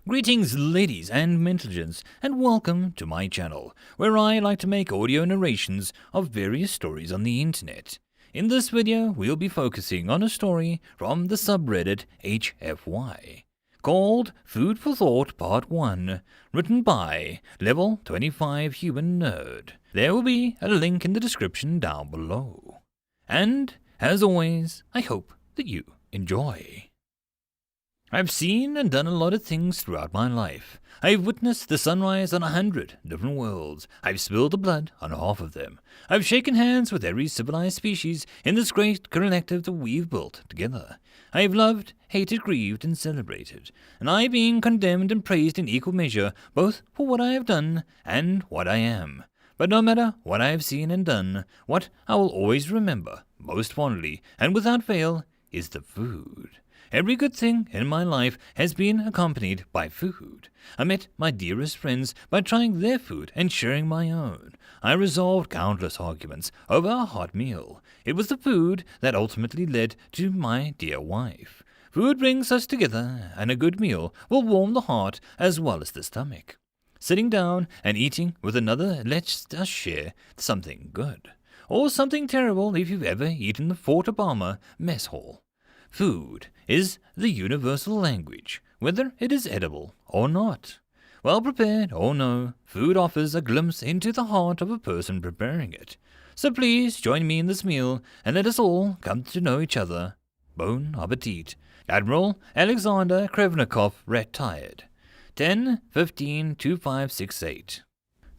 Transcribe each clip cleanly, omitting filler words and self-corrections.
Greetings ladies and gentlemen, and welcome to my channel, where I like to make audio narrations of various stories on the internet. In this video, we'll be focusing on a story from the subreddit HFY, called Food for Thought Part 1, written by Level 25 Human Nerd. There will be a link in the description down below. And, as always, I hope that you enjoy. I've seen and done a lot of things throughout my life. I've witnessed the sunrise on 100 different worlds. I've spilled the blood on half of them. I've shaken hands with every civilized species in this great collective that we've built together. I've loved, hated, grieved, and celebrated, and I've been condemned and praised in equal measure, both for what I have done and what I am. But no matter what I have seen and done, what I will always remember most fondly and without fail is the food. Every good thing in my life has been accompanied by food. I met my dearest friends by trying their food and sharing my own. I resolved countless arguments over a hot meal. It was the food that ultimately led to my dear wife. Food brings us together, and a good meal will warm the heart as well as the stomach. Sitting down and eating with another lets us share something good, or something terrible if you've ever eaten the Fort Obama mess hall. Food is the universal language, whether it is edible or not. Well prepared or no, food offers a glimpse into the heart of a person preparing it. So please join me in this meal and let us all come to know each other. Bon appetit. Admiral Alexander Krevnikov, retired. 10-15-2568.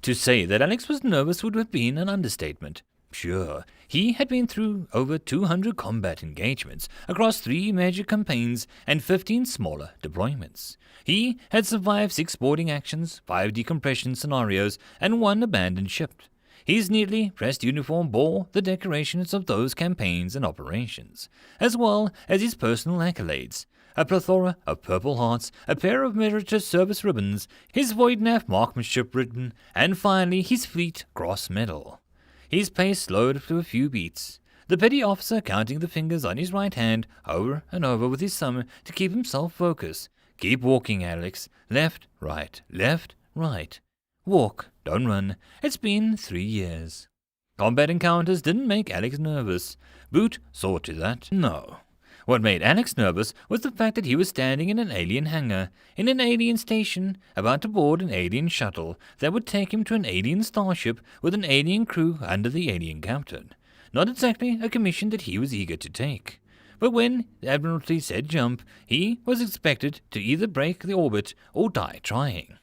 To say that Alex was nervous would have been an understatement. Sure, he had been through over 200 combat engagements across 3 major campaigns and 15 smaller deployments. He had survived 6 boarding actions, 5 decompression scenarios, and 1 abandoned ship. His neatly pressed uniform bore the decorations of those campaigns and operations, as well as his personal accolades. A plethora of Purple Hearts, a pair of Meritorious Service Ribbons, his Voidnaff Marksmanship Ribbon, and finally his Fleet Cross Medal. His pace slowed to a few beats, the petty officer counting the fingers on his right hand over and over with his thumb to keep himself focused. Keep walking, Alex. Left, right, left, right. Walk, don't run. It's been 3 years. Combat encounters didn't make Alex nervous. Boot saw to that. No. What made Alex nervous was the fact that he was standing in an alien hangar, in an alien station, about to board an alien shuttle that would take him to an alien starship with an alien crew under the alien captain. Not exactly a commission that he was eager to take. But when the Admiralty said jump, he was expected to either break the orbit or die trying.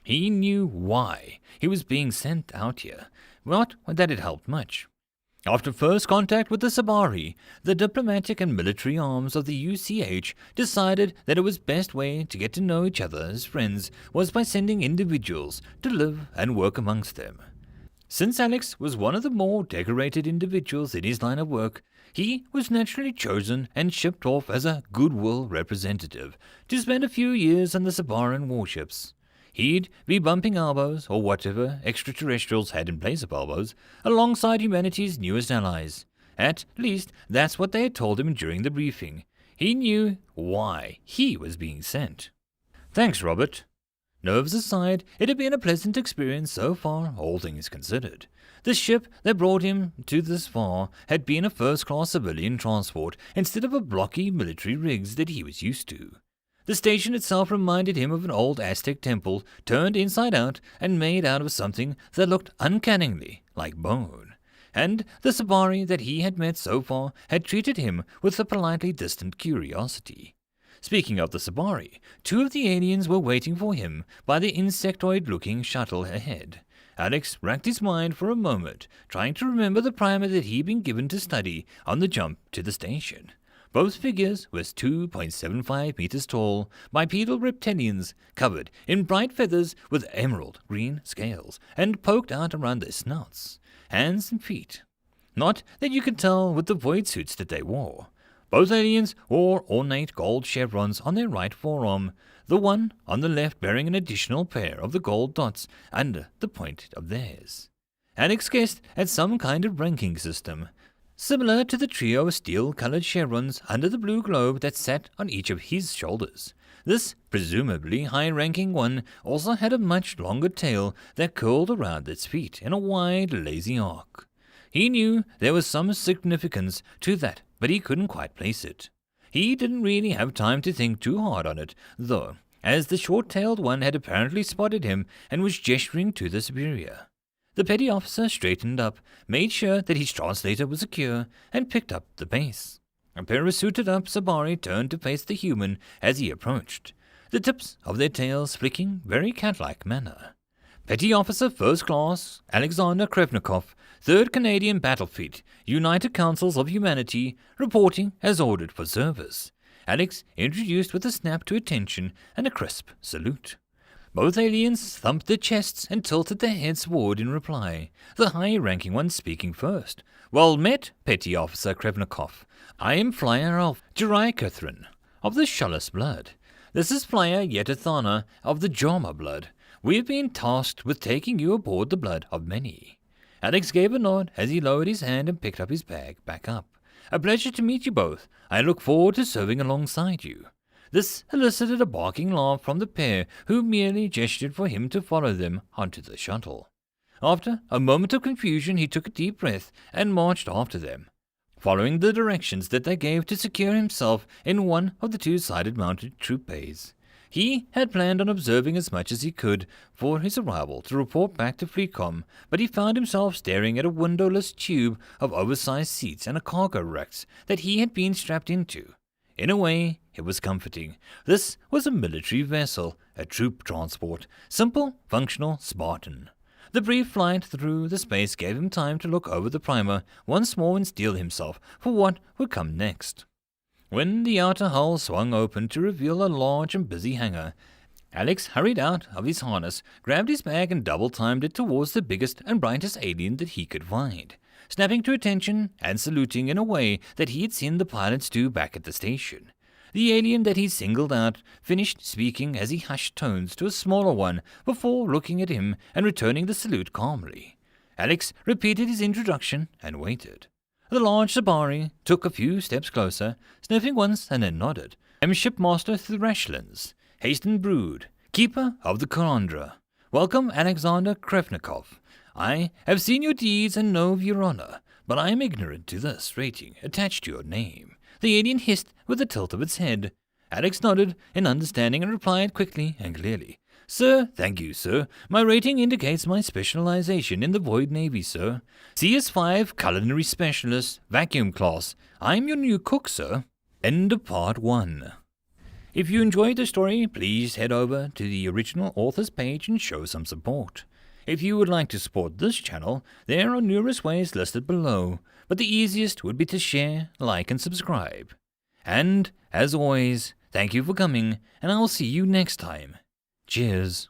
He knew why he was being sent out here, not that it helped much. After first contact with the Sabari, the diplomatic and military arms of the UCH decided that it was best way to get to know each other as friends was by sending individuals to live and work amongst them. Since Alex was one of the more decorated individuals in his line of work, he was naturally chosen and shipped off as a goodwill representative to spend a few years on the Sabaran warships. He'd be bumping elbows, or whatever extraterrestrials had in place of elbows, alongside humanity's newest allies. At least, that's what they had told him during the briefing. He knew why he was being sent. Thanks, Robert. Nerves aside, it had been a pleasant experience so far, all things considered. The ship that brought him to this far had been a first-class civilian transport instead of a blocky military rigs that he was used to. The station itself reminded him of an old Aztec temple turned inside out and made out of something that looked uncannily like bone. And the Sabari that he had met so far had treated him with a politely distant curiosity. Speaking of the Sabari, 2 of the aliens were waiting for him by the insectoid-looking shuttle ahead. Alex racked his mind for a moment, trying to remember the primer that he'd been given to study on the jump to the station. Both figures were 2.75 meters tall, bipedal reptilians covered in bright feathers with emerald green scales and poked out around their snouts, hands and feet. Not that you could tell with the void suits that they wore. Both aliens wore ornate gold chevrons on their right forearm, the one on the left bearing an additional pair of the gold dots under the point of theirs. Alex guessed at some kind of ranking system, similar to the trio of steel-colored chevrons under the blue globe that sat on each of his shoulders. This presumably high-ranking one also had a much longer tail that curled around its feet in a wide, lazy arc. He knew there was some significance to that, but he couldn't quite place it. He didn't really have time to think too hard on it, though, as the short-tailed one had apparently spotted him and was gesturing to the superior. The petty officer straightened up, made sure that his translator was secure, and picked up the pace. A pair of suited-up Sabari turned to face the human as he approached, the tips of their tails flicking very cat-like manner. Petty Officer First Class Alexander Krevnikov, 3rd Canadian Battlefleet, United Councils of Humanity, reporting as ordered for service. Alex introduced with a snap to attention and a crisp salute. Both aliens thumped their chests and tilted their heads forward in reply, the high-ranking one speaking first. Well met, Petty Officer Krevnikov. I am Flyer Alf Jirai Catherine, of the Shullis blood. This is Flyer Yetathana of the Jama blood. We have been tasked with taking you aboard the blood of many. Alex gave a nod as he lowered his hand and picked up his bag back up. A pleasure to meet you both. I look forward to serving alongside you. This elicited a barking laugh from the pair, who merely gestured for him to follow them onto the shuttle. After a moment of confusion, he took a deep breath and marched after them, following the directions that they gave to secure himself in one of the two-sided mounted troop bays. He had planned on observing as much as he could for his arrival to report back to Fleetcom, but he found himself staring at a windowless tube of oversized seats and a cargo racks that he had been strapped into. In a way, it was comforting. This was a military vessel, a troop transport, simple, functional, Spartan. The brief flight through the space gave him time to look over the primer once more and steel himself for what would come next. When the outer hull swung open to reveal a large and busy hangar, Alex hurried out of his harness, grabbed his bag and double-timed it towards the biggest and brightest alien that he could find, snapping to attention and saluting in a way that he had seen the pilots do back at the station. The alien that he singled out finished speaking as he hushed tones to a smaller one before looking at him and returning the salute calmly. Alex repeated his introduction and waited. The large Sabari took a few steps closer, sniffing once and then nodded. I'm Shipmaster Thrashlands, Hasten Brood, Keeper of the Karandra. Welcome, Alexander Krevnikov. I have seen your deeds and know of your honor, but I am ignorant to this rating attached to your name. The alien hissed with a tilt of its head. Alex nodded in understanding and replied quickly and clearly. Sir, thank you, sir. My rating indicates my specialization in the Void Navy, sir. CS5 Culinary Specialist, Vacuum Class. I'm your new cook, sir. End of Part 1. If you enjoyed the story, please head over to the original author's page and show some support. If you would like to support this channel, there are numerous ways listed below, but the easiest would be to share, like, and subscribe. And, as always, thank you for coming, and I'll see you next time. Cheers.